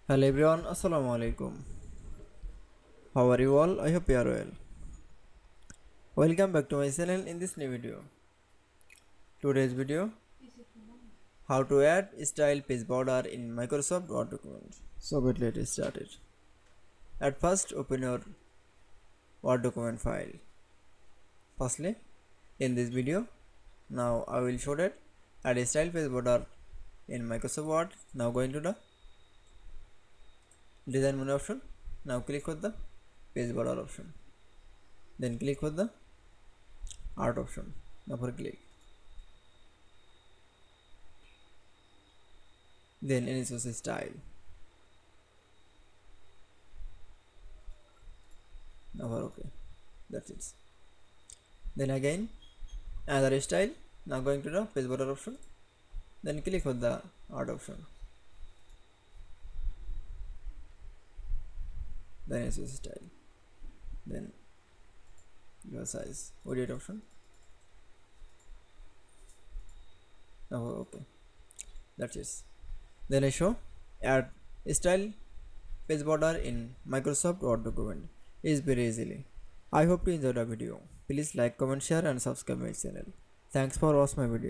Hello everyone, Assalamu alaikum. How are you all? I hope you are well. Welcome back to my channel in this new video. Today's video, how to add style page border in Microsoft Word document. So let's start it. At first, open your Word document file. Firstly, in this video, now I will show that add a style page border in Microsoft Word. Now going to the design menu option. Now click on the page border option. Then click on the art option. Now for click. Then initialize style. Now for OK. That's it. Then again another style. Now going to the page border option. Then click on the art option. Then initialize style. Then your size. Edit option. Now for OK. That's it. Then I show add style page border in Microsoft Word document is very easily. I hope you enjoyed the video. Please like, comment, share and subscribe my channel. Thanks for watching my video.